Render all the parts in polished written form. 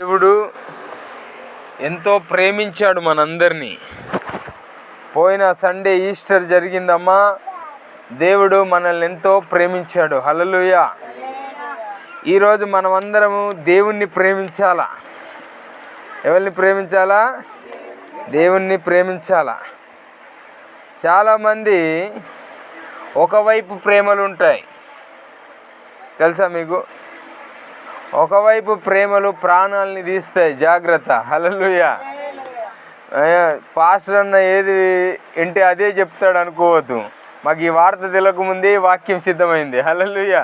దేవుడు ఎంతో ప్రేమించాడు మనందరినీ. పోయిన సండే ఈస్టర్ జరిగిందమ్మా. దేవుడు మనల్ని ఎంతో ప్రేమించాడు. హల్లెలూయా. ఈరోజు మనమందరము దేవుణ్ణి ప్రేమించాలా. ఎవరిని ప్రేమించాలా? దేవుణ్ణి ప్రేమించాలా. చాలామంది ఒకవైపు ప్రేమలు ఉంటాయి, తెలుసా మీకు? ఒకవైపు ప్రేమలు ప్రాణాలని తీస్తాయి, జాగ్రత్త. హల్లెలూయా. పాస్టర్ అన్న ఏది ఏంటి అదే చెప్తాడు అనుకోవద్దు. మాకు ఈ వార్త తెలియకముందే వాక్యం సిద్ధమైంది. హల్లెలూయా.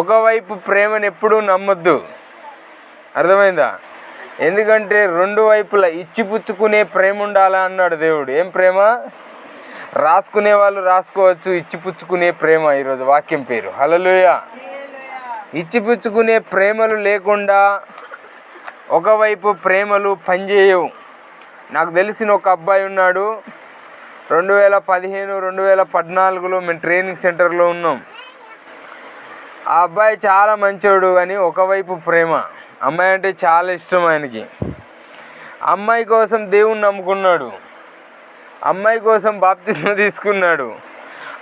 ఒకవైపు ప్రేమను ఎప్పుడూ నమ్మొద్దు, అర్థమైందా? ఎందుకంటే రెండు వైపులా ఇచ్చిపుచ్చుకునే ప్రేమ ఉండాలా అన్నాడు దేవుడు. ఏం ప్రేమ? రాసుకునే వాళ్ళు రాసుకోవచ్చు, ఇచ్చిపుచ్చుకునే ప్రేమ ఈరోజు వాక్యం పేరు. హల్లెలూయా. ఇచ్చిపుచ్చుకునే ప్రేమలు లేకుండా ఒకవైపు ప్రేమలు పనిచేయవు. నాకు తెలిసిన ఒక అబ్బాయి ఉన్నాడు. 2015, 2014లో మేము ట్రైనింగ్ సెంటర్లో ఉన్నాం. ఆ అబ్బాయి చాలా మంచోడు అని ఒకవైపు ప్రేమ. అమ్మాయి అంటే చాలా ఇష్టం ఆయనకి. అమ్మాయి కోసం దేవుణ్ణి నమ్ముకున్నాడు, అమ్మాయి కోసం బాప్తిస్మం తీసుకున్నాడు,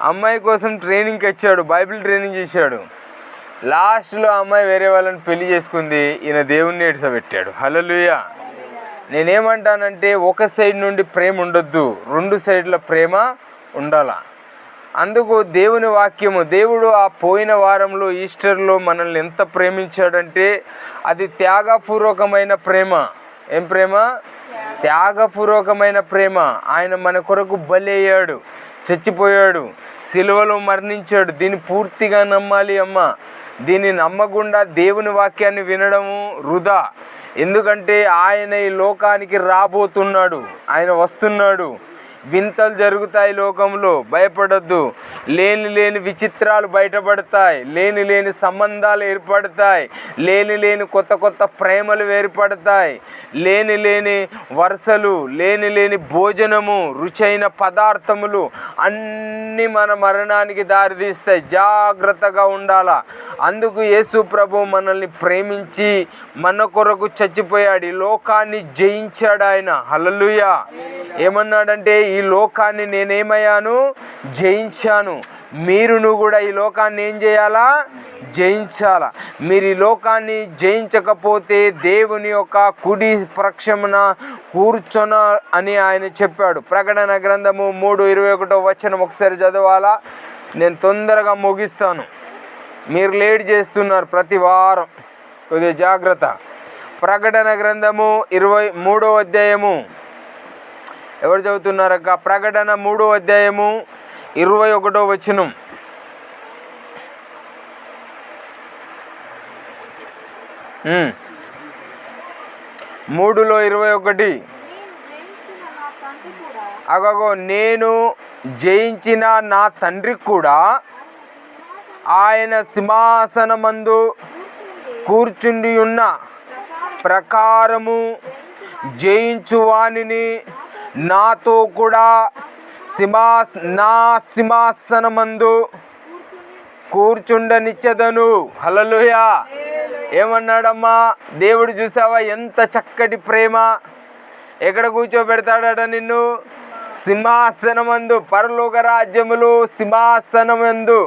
అమ్మాయి కోసం ట్రైనింగ్కి వచ్చాడు, బైబిల్ ట్రైనింగ్ చేశాడు. లాస్ట్లో అమ్మాయి వేరే వాళ్ళని పెళ్లి చేసుకుంది. ఈయన దేవుణ్ణి ఏడ్చబెట్టాడు. హల్లెలూయా. నేనేమంటానంటే ఒక సైడ్ నుండి ప్రేమ ఉండొద్దు, రెండు సైడ్ల ప్రేమ ఉండాల. అందుకు దేవుని వాక్యము, దేవుడు ఆ పోయిన వారంలో ఈస్టర్లో మనల్ని ఎంత ప్రేమించాడంటే అది త్యాగపూర్వకమైన ప్రేమ. ఏం ప్రేమ? త్యాగపూర్వకమైన ప్రేమ. ఆయన మన కొరకు బలి అయ్యాడు, చచ్చిపోయాడు, సిలువలో మరణించాడు. దీన్ని పూర్తిగా నమ్మాలి అమ్మ. దీన్ని నమ్మకుండా దేవుని వాక్యాన్ని వినడము వృధా. ఎందుకంటే ఆయన ఈ లోకానికి రాబోతున్నాడు, ఆయన వస్తున్నాడు. వింతలు జరుగుతాయి లోకంలో, భయపడొద్దు. లేని విచిత్రాలు బయటపడతాయి, లేని సంబంధాలు ఏర్పడతాయి, లేని కొత్త ప్రేమలు ఏర్పడతాయి, లేని వరుసలు, లేని భోజనము, రుచైన పదార్థములు అన్నీ మన మరణానికి దారితీస్తాయి. జాగ్రత్తగా ఉండాలా. అందుకు యేసు ప్రభు మనల్ని ప్రేమించి మన కొరకు చచ్చిపోయాడు, ఈ లోకాన్ని జయించాడు ఆయన. హల్లెలూయా. ఏమన్నాడంటే ఈ లోకాన్ని నేనేమయ్యాను? జయించాను. మీరును కూడా ఈ లోకాన్ని ఏం చేయాలా? జయించాలా. మీరు ఈ లోకాన్ని జయించకపోతే దేవుని యొక్క కుడి పక్షమున కూర్చొన అని ఆయన చెప్పాడు. ప్రకటన గ్రంథము 3:21 ఒకసారి చదవాలా. నేను తొందరగా ముగిస్తాను, మీరు లేట్ చేస్తున్నారు ప్రతి వారం, కొద్దిగా జాగ్రత్త. ప్రకటన గ్రంథము 23వ అధ్యాయము. ఎవరు చదువుతున్నారక్క? ప్రకటన 3వ అధ్యాయము 21వ వచనం. మూడులో 21. అగో నేను జయించిన నా తండ్రి కూడా ఆయన సింహాసనమందు కూర్చుండి ఉన్న ప్రకారము జయించువానిని నాతో కూడా నా సింహాసనమందు కూర్చుండనిచ్చెదను. హల్లెలూయా. ఏమన్నాడమ్మా దేవుడు? చూసావా ఎంత చక్కటి ప్రేమ. ఎక్కడ కూర్చోబెడతాడట నిన్ను? సింహాసనమందు. పరలోక రాజ్యములో సింహాసనమందు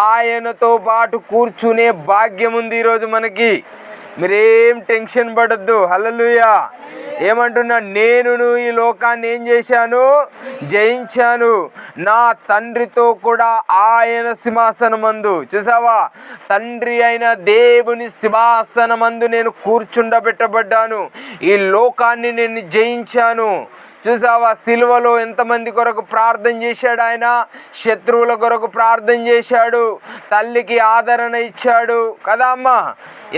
ఆయనతో పాటు కూర్చునే భాగ్యం ఉంది ఈరోజు మనకి. మీరేం టెన్షన్ పడద్దు. హల్లెలూయా. ఏమంటున్నా? నేను ఈ లోకాన్ని ఏం చేశాను? జయించాను. నా తండ్రితో కూడా ఆయన సింహాసనమందు. చూసావా? తండ్రి అయిన దేవుని సింహాసనమందు నేను కూర్చుండబెట్టబడ్డాను. ఈ లోకాన్ని నేను జయించాను. చూసావా? సిలువలో ఎంతమంది కొరకు ప్రార్థన చేశాడు ఆయన? శత్రువుల కొరకు ప్రార్థన చేశాడు, తల్లికి ఆదరణ ఇచ్చాడు కదా అమ్మా.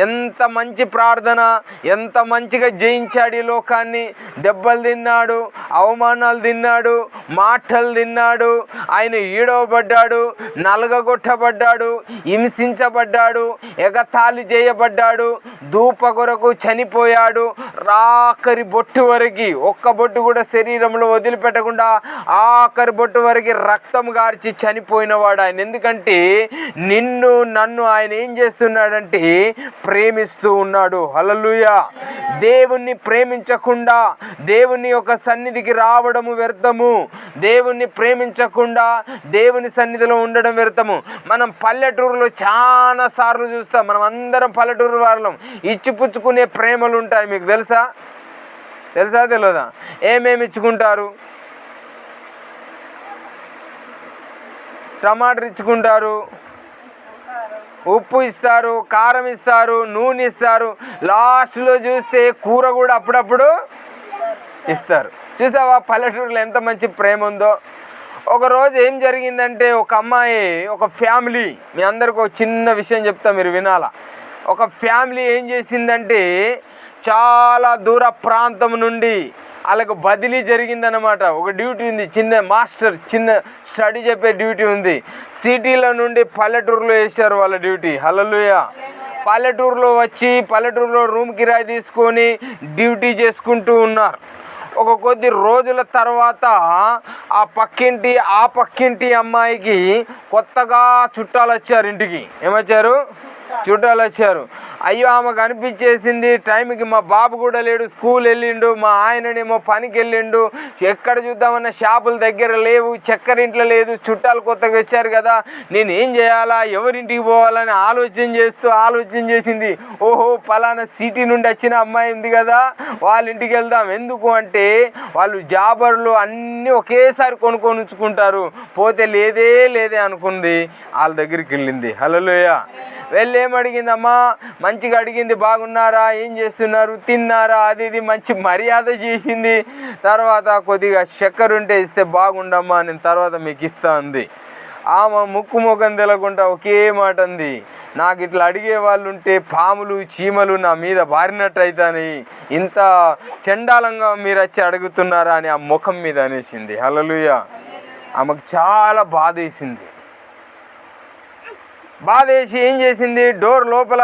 ఎంత మంచి ప్రార్థన, ఎంత మంచిగా జయించాడు ఈ లోకాన్ని. దెబ్బలు తిన్నాడు, అవమానాలు తిన్నాడు, మాటలు తిన్నాడు, ఆయన ఈడవబడ్డాడు, నలగగొట్టబడ్డాడు, హింసించబడ్డాడు, ఎగతాళి చేయబడ్డాడు, ధూప కొరకు చనిపోయాడు. రాకరి బొట్టు వరకు, ఒక్క బొట్టు కూడా శరీరంలో వదిలిపెట్టకుండా ఆఖరి బొట్టు వరకు రక్తం గార్చి చనిపోయినవాడు ఆయన. ఎందుకంటే నిన్ను నన్ను ఆయన ఏం చేస్తున్నాడంటే ప్రేమిస్తూ ఉన్నాడు. హల్లెలూయా. దేవుణ్ణి ప్రేమించకుండా దేవుని యొక్క సన్నిధికి రావడము వ్యర్థము. దేవుణ్ణి ప్రేమించకుండా దేవుని సన్నిధిలో ఉండడం వ్యర్థము. మనం పల్లెటూరులో చాలా సార్లు చూస్తాం. మనం అందరం పల్లెటూరు వాళ్ళం. ఇచ్చిపుచ్చుకునే ప్రేమలు ఉంటాయి. మీకు తెలుసా తెలియదా? ఏమేమి ఇచ్చుకుంటారు? టమాటర్ ఇచ్చుకుంటారు, ఉప్పు ఇస్తారు, కారం ఇస్తారు, నూనె ఇస్తారు, లాస్ట్లో చూస్తే కూర కూడా అప్పుడప్పుడు ఇస్తారు. చూసావా పల్లెటూరులో ఎంత మంచి ప్రేమ ఉందో. ఒకరోజు ఏం జరిగిందంటే ఒక అమ్మాయి, ఒక ఫ్యామిలీ, మీ అందరికి ఒక చిన్న విషయం చెప్తా, మీరు వినాలా. ఒక ఫ్యామిలీ ఏం చేసిందంటే చాలా దూర ప్రాంతం నుండి వాళ్ళకు బదిలీ జరిగిందనమాట. ఒక డ్యూటీ ఉంది, చిన్న మాస్టర్, చిన్న స్టడీ చెప్పే డ్యూటీ ఉంది. సిటీలో నుండి పల్లెటూరులో వేశారు వాళ్ళ డ్యూటీ. హల్లెలూయా. పల్లెటూరులో వచ్చి పల్లెటూరులో రూమ్ కిరాయి తీసుకొని డ్యూటీ చేసుకుంటూ ఉన్నారు. ఒక కొద్ది రోజుల తర్వాత ఆ పక్కింటి అమ్మాయికి కొత్తగా చుట్టాలు వచ్చారు ఇంటికి. ఏమొచ్చారు? చుట్టాలు వచ్చారు. అయ్యో ఆమెకు అనిపించేసింది, టైంకి మా బాబు కూడా లేడు, స్కూల్ వెళ్ళిండు, మా ఆయననేమో పనికి వెళ్ళిండు, ఎక్కడ చూద్దామన్నా షాపుల దగ్గర లేవు, చక్కెర ఇంట్లో లేదు, చుట్టాలు కొత్తగా వచ్చారు కదా, నేను ఏం చేయాలా, ఎవరింటికి పోవాలని ఆలోచన చేసింది. ఓహో పలానా సిటీ నుండి వచ్చిన అమ్మాయి ఉంది కదా, వాళ్ళ ఇంటికి వెళ్దాం. ఎందుకు అంటే వాళ్ళు జాబర్లు అన్నీ ఒకేసారి కొనుక్కొని ఉంచుకుంటారు. పోతే లేదే అనుకుంది, వాళ్ళ దగ్గరికి వెళ్ళింది. హల్లెలూయా. వెళ్ళి ఏమడిగిందమ్మా, మంచిగా అడిగింది, బాగున్నారా, ఏం చేస్తున్నారు, తిన్నారా, అది ఇది మంచి మర్యాద చేసింది. తర్వాత కొద్దిగా చక్కెర ఉంటే ఇస్తే బాగుండమ్మా, నేను తర్వాత మీకు ఇస్తా అంది. ఆమె ముఖం తెలకుండా ఒకే మాట అంది, నాకు ఇట్లా అడిగే వాళ్ళు ఉంటే పాములు చీమలు నా మీద బారినట్టు అవుతాయి, ఇంత చండాలంగా మీరు వచ్చి అడుగుతున్నారా అని ఆ ముఖం మీద అనేసింది. హల్లెలూయా. ఆమెకు చాలా బాధ వేసి ఏం చేసింది, డోర్ లోపల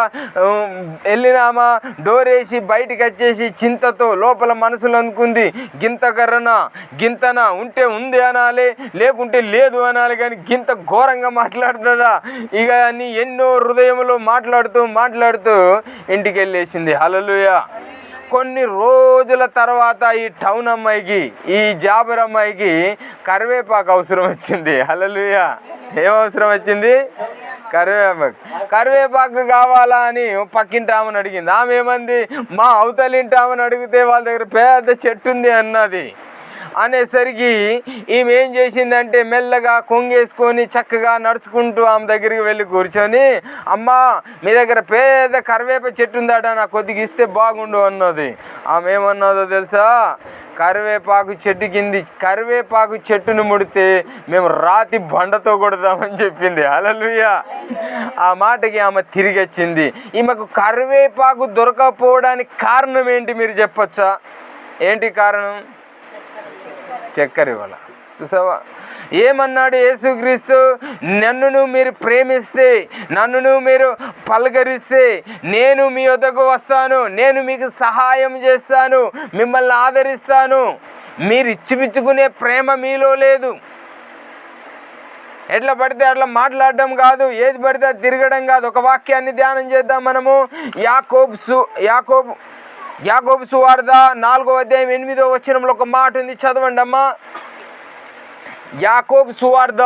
వెళ్ళినామా, డోర్ వేసి బయటికి వచ్చేసి చింతతో లోపల మనసులో అనుకుంది, గింతన ఉంటే ఉంది అనాలి, లేకుంటే లేదు అనాలి, కానీ గింత ఘోరంగా మాట్లాడుతుందా ఇక అని ఎన్నో హృదయంలో మాట్లాడుతూ ఇంటికి వెళ్ళేసింది. హల్లెలూయా. కొన్ని రోజుల తర్వాత ఈ టౌన్ అమ్మాయికి, ఈ జాబర్ అమ్మాయికి కరివేపాకు అవసరం వచ్చింది. హల్లెలూయా. ఏం అవసరం వచ్చింది? కరివేపాకు కావాలా అని పక్కింటి ఆమెను అడిగింది. ఆమె ఏమంది, మా అవతలింటి ఆమెను అడిగితే వాళ్ళ దగ్గర పెద్ద చెట్టు ఉంది అన్నది. అనేసరికి ఈమె ఏం చేసిందంటే మెల్లగా కొంగేసుకొని చక్కగా నడుచుకుంటూ ఆమె దగ్గరికి వెళ్ళి కూర్చొని, అమ్మా మీ దగ్గర పెద్ద కరివేప చెట్టు ఉందట, నాకు కొద్దిగా ఇస్తే బాగుండు అన్నది. ఆమె ఏమన్నదో తెలుసా, కరివేపాకు చెట్టును ముడితే మేము రాతి బండతో కొడతామని చెప్పింది. హల్లెలూయా. ఆ మాటకి ఆమె తిరిగి వచ్చింది. ఈమెకు కరివేపాకు దొరకకపోవడానికి కారణం ఏంటి మీరు చెప్పొచ్చా? ఏంటి కారణం? చక్కెర ఇవ్వాల. చూసావా ఏమన్నాడు యేసుక్రీస్తు, నన్ను మీరు ప్రేమిస్తే, నన్ను మీరు పలకరిస్తే నేను మీ వద్దకు వస్తాను, నేను మీకు సహాయం చేస్తాను, మిమ్మల్ని ఆదరిస్తాను. మీరు ఇచ్చిపుచ్చుకునే ప్రేమ మీలో లేదు. ఎట్లా పడితే అట్లా మాట్లాడడం కాదు, ఏది పడితే అది తిరగడం కాదు. ఒక వాక్యాన్ని ధ్యానం చేద్దాం మనము. యాకోబు సువార్త 4:8 ఒక మాట ఉంది, చదవండి అమ్మా. యాకోబు సువార్త,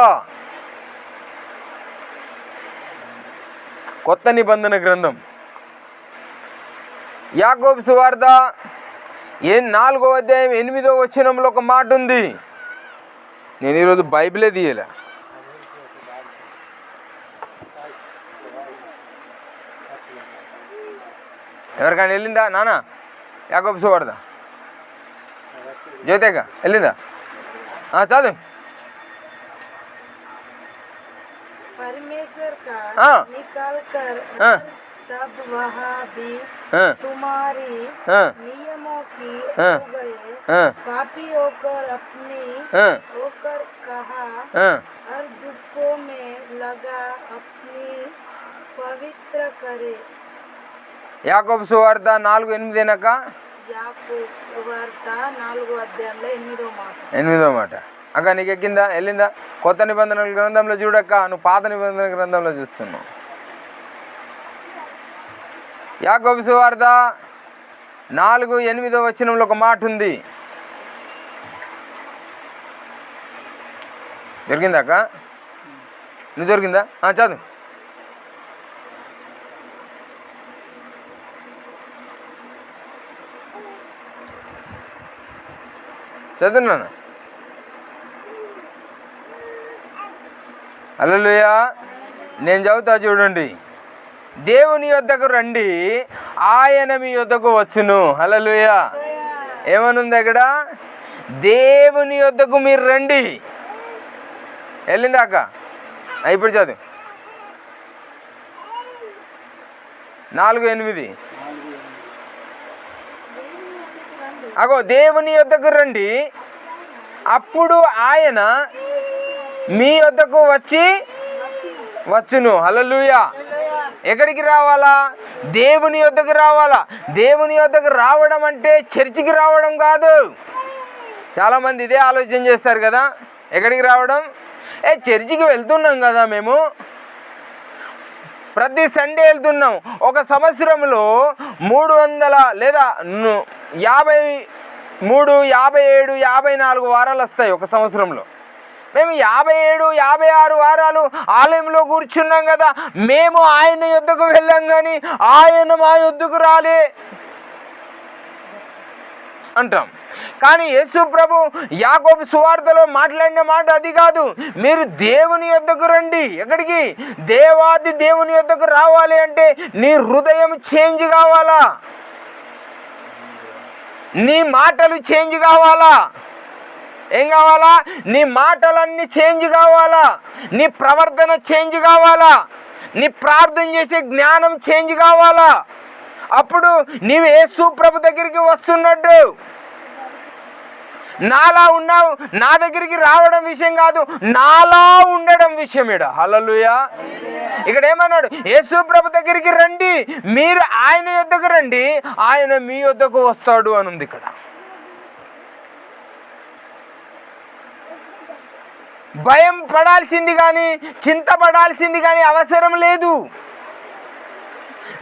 కొత్త నిబంధన గ్రంథం, యాకోబు సువార్త 4:8 ఒక మాట ఉంది. నేను ఈరోజు బైబిలే తీయలే. ఎవరికైనా వెళ్ళిందా నాన్న? యాకోబు సువార్త జ్యోతిగా వెళ్ళిందా? చదువు. परमेश्वर का निकाल कर तब वह भी तुम्हारी नियमों की हो गए, पापी होकर कहा और दुखों में लगा अपनी पवित्र करे. యాకోబు సువార్త 4:8 యాకోబు సువార్త 4వ అధ్యాయంలో 8వ మాట. 8వ మాట. అక్క నీకు ఎక్కిందా, వెళ్ళిందా? కొత్త నిబంధనల గ్రంథంలో చూడక్క, నువ్వు పాత నిబంధనల గ్రంథంలో చూస్తున్నావు. యాకోబు సువార్త 4:8 వచనంలో ఒక మాట ఉంది. దొరికిందా అక్క? నువ్వు దొరికిందా? చదువు. చదువున్నాను. హల్లెలూయా. నేను చదువుతా చూడండి. దేవుని యొద్దకు రండి, ఆయన మీ యొద్దకు వచ్చును. హల్లెలూయా. ఏమనుంది అక్కడ? దేవుని యొద్దకు మీరు రండి. వెళ్ళిందాక ఇప్పుడు చదువు. 4:8. అగో దేవుని యొద్దకు రండి, అప్పుడు ఆయన మీ యొద్దకు వచ్చును. హల్లెలూయా. ఎక్కడికి రావాలా? దేవుని యొద్దకు రావాలా. దేవుని యొద్దకు రావడం అంటే చర్చికి రావడం కాదు. చాలామంది ఇదే ఆలోచన చేస్తారు కదా. ఎక్కడికి రావడం? చర్చికి వెళ్తున్నాం కదా, మేము ప్రతి సండే వెళ్తున్నాం. ఒక సంవత్సరంలో 300 లేదా 53, 57, 54 వారాలు వస్తాయి ఒక సంవత్సరంలో. మేము 57, 56 వారాలు ఆలయంలో కూర్చున్నాం కదా. మేము ఆయన యొద్దకు వెళ్ళాం కానీ ఆయన మా యొద్దకు రాలే అంటాం. కానీ యేసు ప్రభు యాకోబు సువార్తలో మాట్లాడిన మాట అది కాదు. మీరు దేవుని యొద్దకు రండి. ఎక్కడికి? దేవాది దేవుని యొద్దకు రావాలి అంటే నీ హృదయం చేంజ్ కావాలా, నీ మాటలు చేంజ్ కావాలా. ఏం కావాలా? నీ మాటలన్నీ చేంజ్ కావాలా, నీ ప్రవర్తన చేంజ్ కావాలా, నీ ప్రార్థన చేసే జ్ఞానం చేంజ్ కావాలా. అప్పుడు నీవు యేసు ప్రభు దగ్గరికి వస్తున్నట్టు. నాలా ఉన్నావు, నా దగ్గరికి రావడం విషయం కాదు, నాలా ఉండడం విషయం. హల్లెలూయా. ఇక్కడ ఏమన్నాడు? యేసు ప్రభు దగ్గరికి రండి, మీరు ఆయన యొద్దకు రండి, ఆయన మీ యొద్దకు వస్తాడు అని ఉంది ఇక్కడ. భయం పడాల్సింది కానీ, చింతపడాల్సింది కానీ అవసరం లేదు.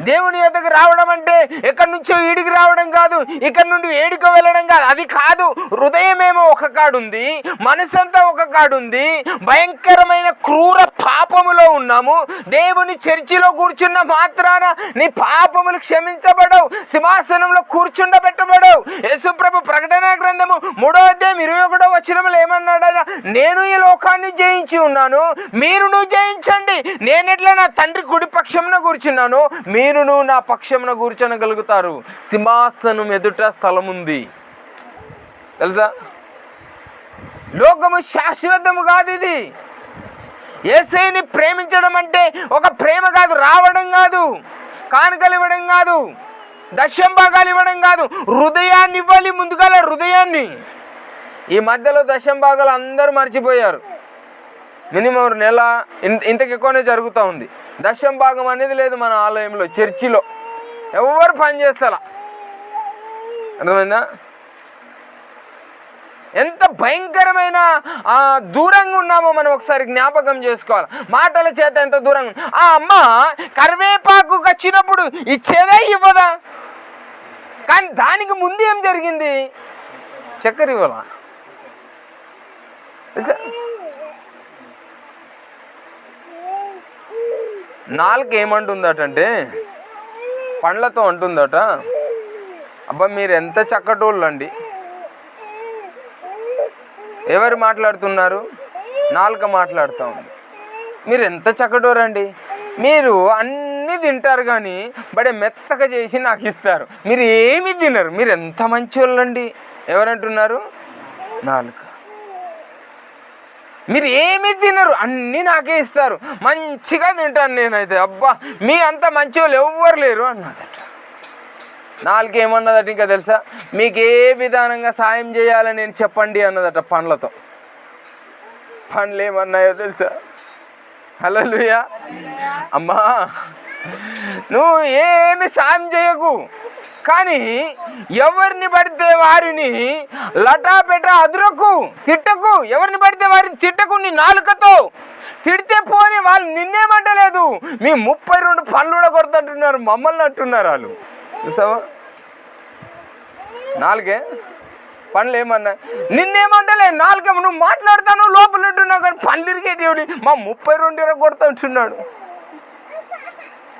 దేవుని యొద్దకు రావడం అంటే ఎక్కడి నుంచో ఈడికి రావడం కాదు, ఇక్కడ నుండి ఏడికి వెళ్ళడం కాదు. అది కాదు. హృదయమేమో ఒక కాడుంది, మనసంతా ఒక కాడుంది. భయంకరమైన క్రూర పాపములో ఉన్నాము. దేవుని చర్చిలో కూర్చున్న మాత్రాన నీ పాపములు క్షమించబడవు, సింహాసనంలో కూర్చుండబెట్టబడవు. యేసుప్రభు ప్రకటన గ్రంథము 3వ అధ్యాయం 21వ వచనంలో ఏమన్నాడు? నేను ఈ లోకాన్ని జయించి ఉన్నాను, మీరును జయించండి. నేనెట్లా నా తండ్రి కుడి పక్షమున కూర్చున్నాను, మీరును నా పక్షమున కూర్చొనగలుగుతారు. సింహాసనం ఎదుట స్థలం ఉంది. తెలుసా? లోకము శాశ్వతము కాదు. ఇది యేసయ్యని ప్రేమించడం అంటే ఒక ప్రేమ కాదు, రావడం కాదు, కానుకలు ఇవ్వడం కాదు, దశం భాగాలు ఇవ్వడం కాదు, హృదయాన్ని ఇవ్వాలి. ముందుగా హృదయాన్ని. ఈ మధ్యలో దశం భాగాలు అందరూ మర్చిపోయారు. మినిమం 1 నెల ఇంతకు ఎక్కువనే జరుగుతూ ఉంది. దశం భాగం అనేది లేదు మన ఆలయంలో, చర్చిలో ఎవరు పని చేస్తారా. అర్థమైందా? ఎంత భయంకరమైన దూరంగా ఉన్నామో మనం ఒకసారి జ్ఞాపకం చేసుకోవాలి. మాటల చేత ఎంత దూరంగా. ఆ అమ్మ కరివేపాకు వచ్చినప్పుడు ఇచ్చేదా ఇవ్వదా? కానీ దానికి ముందు ఏం జరిగింది? చక్కెర ఇవ్వాలా? నాలుక ఏమంటుందటంటే, పండ్లతో అంటుందట, అబ్బా మీరు ఎంత చక్కటోళ్ళు అండి. ఎవరు మాట్లాడుతున్నారు? నాలుక మాట్లాడుతూ ఉంది. మీరు ఎంత చక్కటోరండి, మీరు అన్నీ తింటారు కానీ బడే మెత్తగా చేసి నాకు ఇస్తారు, మీరు ఏమి తినరు, మీరు ఎంత మంచి వాళ్ళండి. ఎవరంటున్నారు? నాలుక. మీరు ఏమి తినరు, అన్నీ నాకే ఇస్తారు, మంచిగా తింటాను నేనైతే, అబ్బా మీ అంత మంచి వాళ్ళు ఎవ్వరు లేరు అన్నదట. నాలుక ఏమన్నదట ఇంకా తెలుసా? మీకు ఏ విధానంగా సాయం చేయాలని నేను చెప్పండి అన్నదట పండ్లతో. పండ్లు ఏమన్నాయో తెలుసా? హల్లెలూయా. అమ్మా నువ్వు ఏమి సాయం చేయకు, కానీ ఎవరిని పడితే వారిని లటాపెట అదురకు, తిట్టకు. ఎవరిని పడితే వారిని తిట్టకు. నీ నాలుకతో తిడితే పోని, వాళ్ళు నిన్నేమంటలేదు. మీ 32 పనులు కూడా కొడుతుంటున్నారు, మమ్మల్ని అంటున్నారు వాళ్ళు. చూసావా, నాలుగే పనులు ఏమన్నా నిన్నేమంటలే. నాలుగే నువ్వు మాట్లాడతాను, లోపల ఉంటున్నావు, కానీ పనులు ఇరిగేటి మా 32 కొడుతుంటున్నాడు.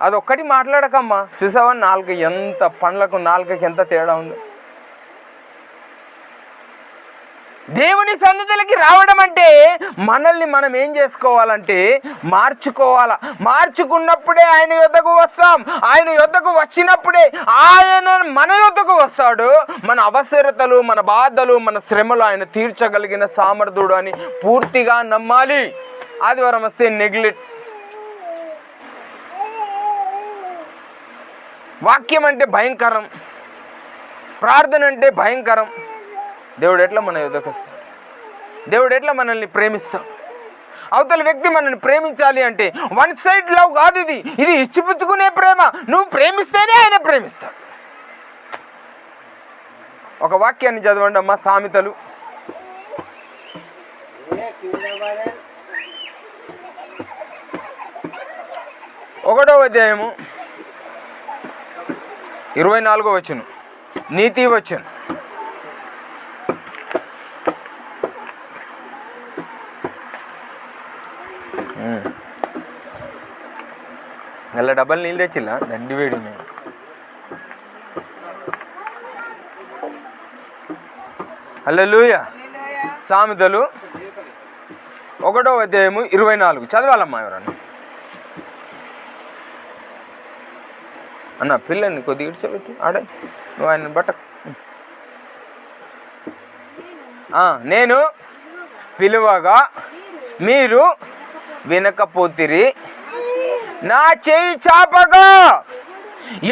అదొక్కటి మాట్లాడకమ్మా. చూసావా, నాలుక ఎంత పండ్లకు నాలుకకి ఎంత తేడా ఉంది. దేవుని సన్నిధికి రావడం అంటే మనల్ని మనం ఏం చేసుకోవాలంటే మార్చుకోవాలా. మార్చుకున్నప్పుడే ఆయన యొద్దకు వస్తాం. ఆయన యొద్దకు వచ్చినప్పుడే ఆయన మన యొద్దకు వస్తాడు. మన అవసరతలు, మన బాధలు, మన శ్రమలు ఆయన తీర్చగలిగిన సామర్థ్యుడు అని పూర్తిగా నమ్మాలి. ఆదివారం వస్తే నెగ్లెక్ట్. వాక్యం అంటే భయంకరం, ప్రార్థన అంటే భయంకరం. దేవుడు ఎట్లా మన యొద్దకు వస్తాడు? దేవుడు ఎట్లా మనల్ని ప్రేమిస్తాడు? అవతల వ్యక్తి మనల్ని ప్రేమించాలి అంటే వన్ సైడ్ లవ్ కాదు ఇది. ఇది ఇచ్చిపుచ్చుకునే ప్రేమ. నువ్వు ప్రేమిస్తేనే ఆయన ప్రేమిస్తాడు. ఒక వాక్యాన్ని చదవండి అమ్మా, సామెతలు 1వ అధ్యాయము 24వ వచనం, నీతి వచనం. నెల డబ్బలు నీళ్ళు తెచ్చిల్లా దండి వేడి. హల్లెలూయా. సామెతలు 1వ అధ్యాయము 24 చదవాలమ్మా ఎవరన్నా. అన్న పిల్లని కొద్దిగా ఇడిచిపెట్టి ఆడ, నువ్వు ఆయన బట్ట. నేను పిలువగా మీరు వినకపోతిరి, నా చేయి చాపగా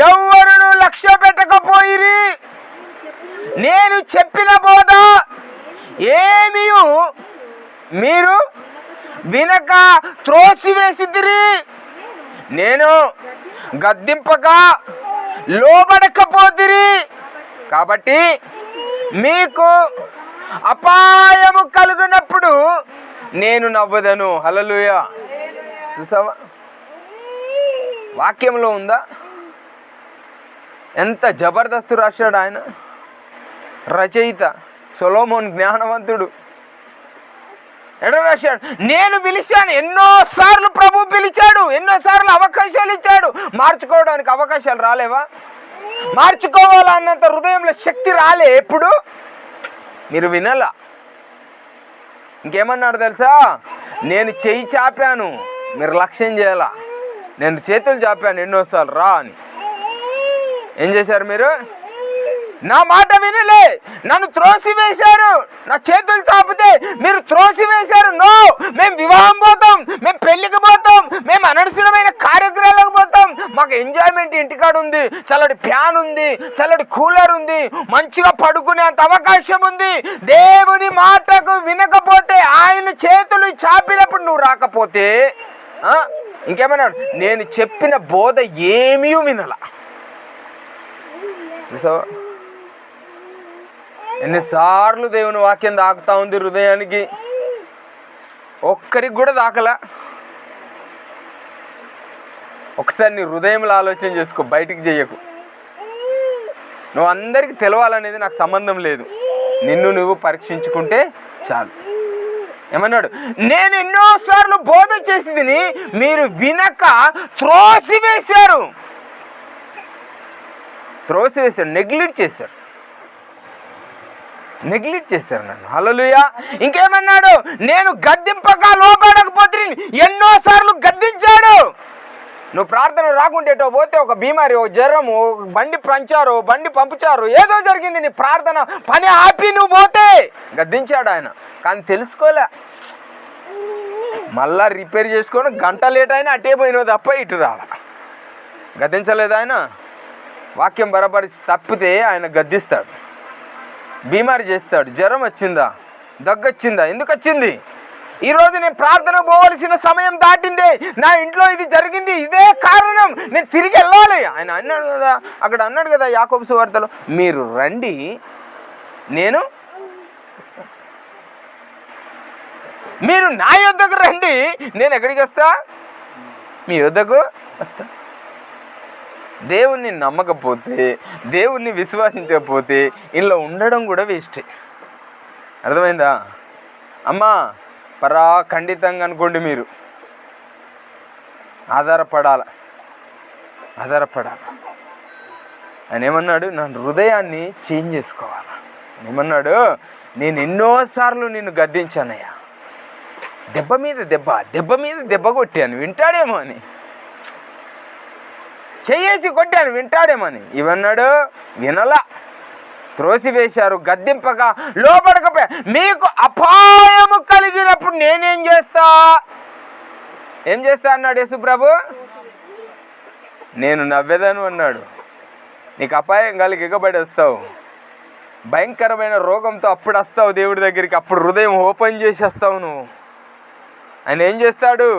ఎవ్వరును లక్ష్య పెట్టకపోయిరి. నేను చెప్పిన బోధ ఏమీ మీరు వినక త్రోసివేసిదిరి. నేను గద్దింపక లోబడకపోతిరి, కాబట్టి మీకు అపాయము కలుగునప్పుడు నేను నవ్వదను. హల్లెలూయా. చూసావా, వాక్యంలో ఉందా? ఎంత జబర్దస్తు రాశాడు ఆయన. రచయిత సొలొమోన్ జ్ఞానవంతుడు. ఎడ రాశాడు, నేను పిలిచాను. ఎన్నోసార్లు ప్రభు పిలిచాడు, ఎన్నోసార్లు అవకాశాలు ఇచ్చాడు. మార్చుకోవడానికి అవకాశాలు రాలేవా? మార్చుకోవాలన్నంత హృదయంలో శక్తి రాలే. ఎప్పుడు మీరు వినాలా. ఇంకేమన్నాడు తెలుసా? నేను చెయ్యి చాపాను, మీరు లక్ష్యం చేయాలా. నేను చేతులు చాపాను ఎన్నోసార్లు రా అని. ఏం చేశారు మీరు? నా మాట వినలే, నన్ను త్రోసివేశారు. నా చేతులు చాపితే మీరు త్రోసివేశారు. నో, మేము వివాహం పోతాం, మేము పెళ్ళికి పోతాం, మేము అనవసరమైన కార్యక్రమాలకు పోతాం. మాకు ఎంజాయ్మెంట్ ఇంటికాడ ఉంది, చల్లటి ఫ్యాన్ ఉంది, చల్లటి కూలర్ ఉంది, మంచిగా పడుకునేంత అవకాశం ఉంది. దేవుని మాటకు వినకపోతే, ఆయన చేతులు చాపినప్పుడు నువ్వు రాకపోతే ఇంకేమన్నాడు? నేను చెప్పిన బోధ ఏమీ వినల. సో ఎన్నిసార్లు దేవుని వాక్యం దాకుతా ఉంది హృదయానికి, ఒక్కరికి కూడా దాకలా. ఒకసారి నీ హృదయంలో ఆలోచన చేసుకో, బయటికి చెయ్యకు. నువ్వు అందరికీ తెలవాలనేది నాకు సంబంధం లేదు, నిన్ను నువ్వు పరీక్షించుకుంటే చాలు. ఏమన్నాడు? నేను ఎన్నోసార్లు బోధ చేసింది, మీరు వినక త్రోసివేశారు. నెగ్లెక్ట్ చేశారు నన్ను. హల్లెలూయా. ఇంకేమన్నాడు? నేను గద్దింపక లోబడకపోతే ఎన్నోసార్లు గద్దించాడు. నువ్వు ప్రార్థన రాకుంటేటో పోతే ఒక బీమారి, ఒక జ్వరం, బండి పంచారు, బండి పంపుచారు, ఏదో జరిగింది, నీ ప్రార్థన పని ఆపి నువ్వు పోతే గద్దించాడు ఆయన. కానీ తెలుసుకోలే, మళ్ళా రిపేర్ చేసుకొని గంట లేట్ అయినా అటే పోయినావు తప్ప ఇటు రాలా. గద్దించలేదు ఆయన. వాక్యం బరాబరి తప్పితే ఆయన గద్దిస్తాడు, బీమారి చేస్తాడు. జ్వరం వచ్చిందా, దగ్గొచ్చిందా, ఎందుకు వచ్చింది? ఈరోజు నేను ప్రార్థన పోవలసిన సమయం దాటింది, నా ఇంట్లో ఇది జరిగింది, ఇదే కారణం, నేను తిరిగి వెళ్ళాలి. ఆయన అన్నాడు కదా, అక్కడ అన్నాడు కదా యాకోబు సువార్తలో, మీరు రండి నేను మీరు నా యొద్దకు రండి, నేను ఎక్కడికి వస్తా, మీ యొద్దకు వస్తా. దేవుణ్ణి నమ్మకపోతే, దేవుణ్ణి విశ్వసించకపోతే ఇంట్లో ఉండడం కూడా వేస్టే. అర్థమైందా అమ్మా? ఖండితంగా అనుకోండి, మీరు ఆధారపడాలి. ఆయన ఏమన్నాడు, నా హృదయాన్ని చేంజ్ చేసుకోవాలి. ఏమన్నాడు, నేను ఎన్నోసార్లు నిన్ను గద్దించానయ్యా, దెబ్బ మీద దెబ్బ కొట్టాను, వింటాడేమో అని, చెయ్యేసి కొట్టాను, వింటాడేమో అని. ఇవన్నాడు, వినలా, త్రోసివేశారు, గద్దింపగా లోపడకపోయా. మీకు అపాయము కలిగినప్పుడు నేనేం చేస్తా అన్నాడు యేసుప్రభు. నేను నవ్వేదను అన్నాడు. నీకు అపాయం కలిగి ఎగబడి వస్తావు, భయంకరమైన రోగంతో అప్పుడు వస్తావు దేవుడి దగ్గరికి, అప్పుడు హృదయం ఓపెన్ చేసి వస్తావు నువ్వు. ఆయన ఏం చేస్తాడు,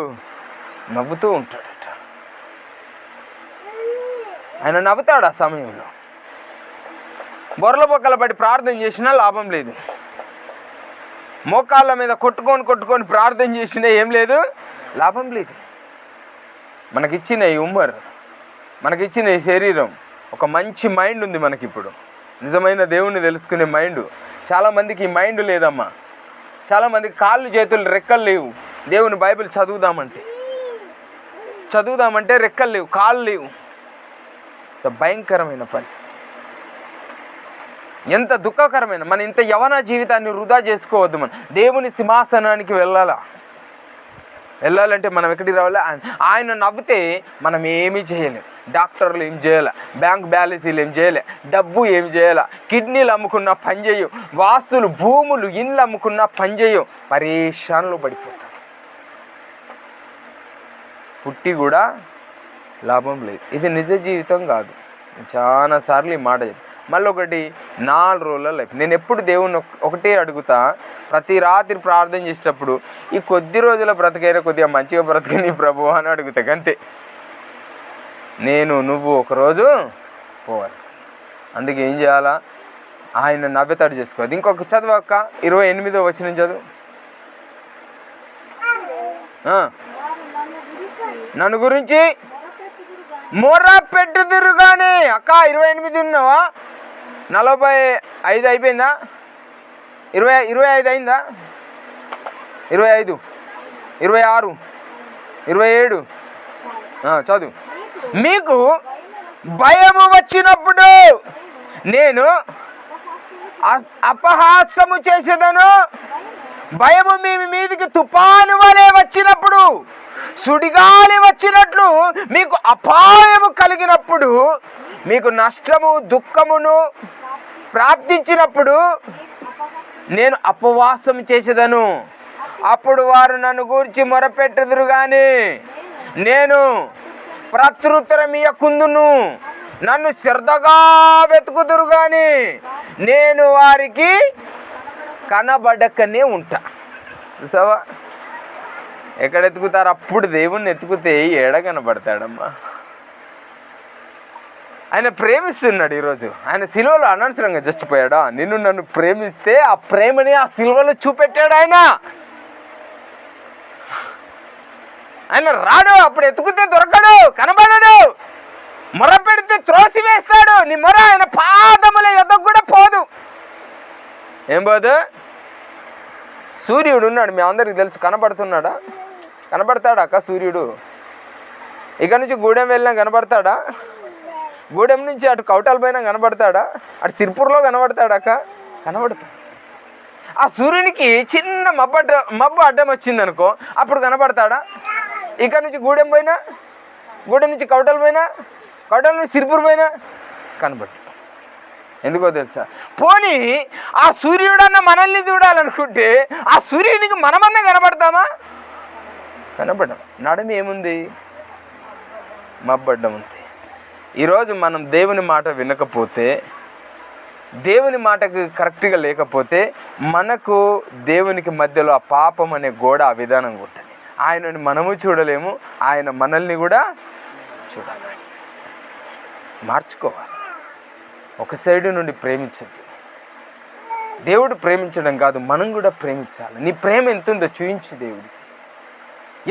నవ్వుతూ ఉంటాడట. ఆయన నవ్వుతాడు. ఆ సమయంలో బొర్ల బొక్కల పడి ప్రార్థన చేసినా లాభం లేదు, మోకాళ్ళ మీద కొట్టుకొని ప్రార్థన చేసినా ఏం లేదు, లాభం లేదు. మనకిచ్చిన ఈ ఉమ్మర్, మనకిచ్చిన ఈ శరీరం, ఒక మంచి మైండ్ ఉంది మనకిప్పుడు, నిజమైన దేవుణ్ణి తెలుసుకునే మైండ్. చాలామందికి ఈ మైండ్ లేదమ్మా. చాలామందికి కాళ్ళు చేతులు రెక్కలు లేవు. దేవుని బైబిల్ చదువుదామంటే రెక్కలు లేవు, కాళ్ళు లేవు. భయంకరమైన పరిస్థితి, ఎంత దుఃఖకరమైన. మన ఇంత యవన జీవితాన్ని వృధా చేసుకోవద్దు. మనం దేవుని సింహాసనానికి వెళ్ళాలంటే మనం ఎక్కడికి రావాలి? ఆయన నవ్వితే మనం ఏమీ చేయలేం. డాక్టర్లు ఏం చేయాలి, బ్యాంక్ బ్యాలెన్సీలు ఏం చేయలే, డబ్బు ఏం చేయాలి, కిడ్నీలు అమ్ముకున్నా పని చేయవు, వాస్తులు భూములు ఇండ్లు అమ్ముకున్నా పని చేయవు, పరేషాన్లు పడిపోతాం. పుట్టి కూడా లాభం లేదు. ఇది నిజ జీవితం కాదు. చాలాసార్లు ఈ మాట చెప్పి మళ్ళీ ఒకటి 4 రోజుల లైఫ్. నేను ఎప్పుడు దేవుణ్ణి ఒకటే అడుగుతా, ప్రతి రాత్రి ప్రార్థన చేసేటప్పుడు, ఈ కొద్ది రోజుల బ్రతకైనా కొద్దిగా మంచిగా బ్రతకని ప్రభువా అని అడుగుతా. అంతే. నువ్వు ఒకరోజు పోవాల్సి. అందుకే ఏం చేయాలా? ఆయన నవ్వుతాడు చేసుకోవద్దు. ఇంకొక చదువు అక్క, 28వ వచనం చదువు. నన్ను గురించి మొర్ర పెట్టుదురుగానే. అక్క 28 ఉన్నావా? 45 అయిపోయిందా? 25 అయిందా? 25, 26, 27 చదువు. మీకు భయము వచ్చినప్పుడు నేను అపహాస్యము చేసేదను. భయము మీ మీదికి తుఫాను వలె వచ్చినప్పుడు, సుడిగాలి వచ్చినట్లు మీకు అపాయము కలిగినప్పుడు, మీకు నష్టము దుఃఖమును ప్రాప్తించినప్పుడు నేను అపవాసం చేసేదను. అప్పుడు వారు నన్ను గూర్చి మొరపెట్టుదురు గాని నేను ప్రత్యుత్తరం ఇయ్యకుందును. నన్ను శ్రద్ధగా వెతుకుదురు గాని నేను వారికి కనబడకనే ఉంటా. చూసావా? ఎక్కడ ఎత్తుకుతారు? అప్పుడు దేవుణ్ణి ఎత్తుకుతే ఏడ కనబడతాడమ్మా. ఆయన ప్రేమిస్తున్నాడు. ఈరోజు ఆయన సిలువలో అనవసరంగా చచ్చిపోయాడా? నిన్ను నన్ను ప్రేమిస్తే ఆ ప్రేమని ఆ సిలువలో చూపెట్టాడు. ఆయన రాడు, అప్పుడు ఎత్తుకుతే దొరకడు, కనబడడు. మొర పెడితే త్రోసి వేస్తాడు. నీ మొర ఆయన పాదముల యొద్దకు కూడా పోదు. ఏం పోదు? సూర్యుడు ఉన్నాడు, మీ అందరికి తెలుసు. కనబడుతున్నాడా? కనబడతాడా అక్క సూర్యుడు? ఇక్కడ నుంచి గూడెం వెళ్ళినా కనబడతాడా? గూడెం నుంచి అటు కౌటాల పైన కనబడతాడా? అటు సిర్పూర్లో కనబడతాడా అక్క? కనబడతాడు. ఆ సూర్యునికి చిన్న మబ్బు అడ్డం వచ్చింది అనుకో, అప్పుడు కనబడతాడా? ఇక్కడ నుంచి గూడెం పోయినా, గూడెం నుంచి కౌటాల పోయినా, కౌటాల నుంచి సిర్పూర్ పోయినా కనబడతాడు. ఎందుకో తెలుసా? పోనీ ఆ సూర్యుడన్న మనల్ని చూడాలనుకుంటే ఆ సూర్యునికి మనమన్నా కనబడతామా? కనబడ్డాం. నడుము ఏముంది? మబ్బడ్డం ఉంది. ఈరోజు మనం దేవుని మాట వినకపోతే దేవుని మాటకు కరెక్ట్గా లేకపోతే మనకు దేవునికి మధ్యలో ఆ పాపం అనే గోడ ఆ విధానంగా ఉంటుంది. ఆయనని మనము చూడలేము, ఆయన మనల్ని కూడా చూడాలి. మార్చుకోవాలి. ఒక సైడు నుండి ప్రేమించద్దు. దేవుడు ప్రేమించడం కాదు, మనం కూడా ప్రేమించాలి. నీ ప్రేమ ఎంత ఉందో చూయించు దేవుడికి.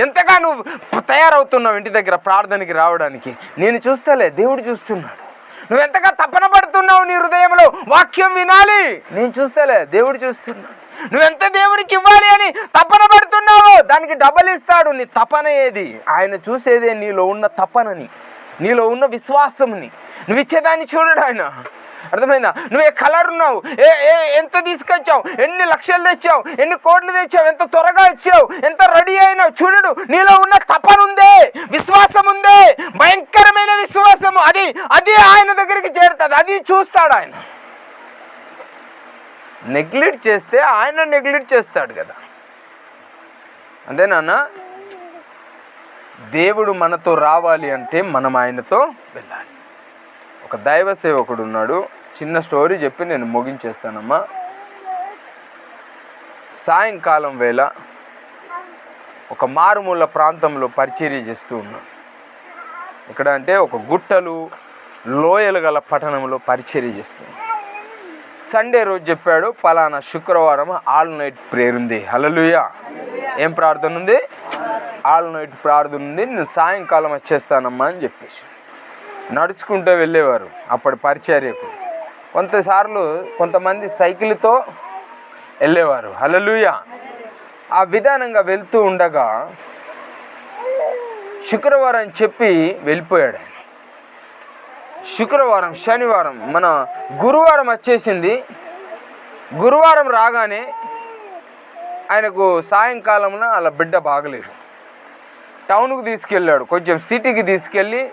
ఎంతగా నువ్వు తయారవుతున్నావు ఇంటి దగ్గర ప్రార్థనకి రావడానికి, నేను చూస్తలే, దేవుడు చూస్తున్నాడు. నువ్వెంతగా తపన పడుతున్నావు నీ హృదయంలో వాక్యం వినాలి, నేను చూస్తలే, దేవుడు చూస్తున్నాడు. నువ్వెంత దేవునికి ఇవ్వాలి అని తపన పడుతున్నావో దానికి డబల్ ఇస్తాడు. నీ తపన ఏది? ఆయన చూసేదే నీలో ఉన్న తపనని, నీలో ఉన్న విశ్వాసంని. నువ్వు ఇచ్చేదాన్ని చూడడు ఆయన. అర్థమైందా? నువ్వు ఏ కలర్ ఉన్నావు, ఎంత తీసుకొచ్చావు, ఎన్ని లక్షలు తెచ్చావు, ఎన్ని కోట్లు తెచ్చావు, ఎంత త్వరగా ఇచ్చావు, ఎంత రెడీ అయినావు చూడడు. నీలో ఉన్న తపన ఉందే, విశ్వాసం ఉందే, భయంకరమైన విశ్వాసము, అది ఆయన దగ్గరికి చేరుతుంది. అది చూస్తాడు ఆయన. నెగ్లెక్ట్ చేస్తే ఆయన నెగ్లెక్ట్ చేస్తాడు కదా. అంతేనా? దేవుడు మనతో రావాలి అంటే మనం ఆయనతో వెళ్ళాలి. ఒక దైవ సేవకుడు ఉన్నాడు. చిన్న స్టోరీ చెప్పి నేను ముగించేస్తానమ్మా. సాయంకాలం వేళ ఒక మారుమూల ప్రాంతంలో పరిచర్య చేస్తూ ఉన్నాడు. ఇక్కడ అంటే ఒక గుట్టలు లోయలు గల పట్టణంలో పరిచర్య చేస్తున్నాడు. సండే రోజు చెప్పాడు, పలానా శుక్రవారం ఆల్ నైట్ ప్రేయర్ ఉంది. హల్లెలూయా. ఏం ప్రార్థన ఉంది? ఆల్ నైట్ ప్రార్థన ఉంది. నేను సాయంకాలం వచ్చేస్తానమ్మా అని చెప్పేసి నడుచుకుంటూ వెళ్ళేవారు అప్పటి పరిచర్యకు. కొంతమంది సైకిల్తో వెళ్ళేవారు. హల్లెలూయా. ఆ విధానంగా వెళ్తూ ఉండగా శుక్రవారం చెప్పి వెళ్ళిపోయాడు ఆయన. శుక్రవారం, శనివారం, మన గురువారం వచ్చేసింది. గురువారం రాగానే ఆయనకు సాయంకాలంలో అలా బిడ్డ బాగలేదు. టౌన్కు తీసుకెళ్ళాడు. కొంచెం సిటీకి తీసుకెళ్ళి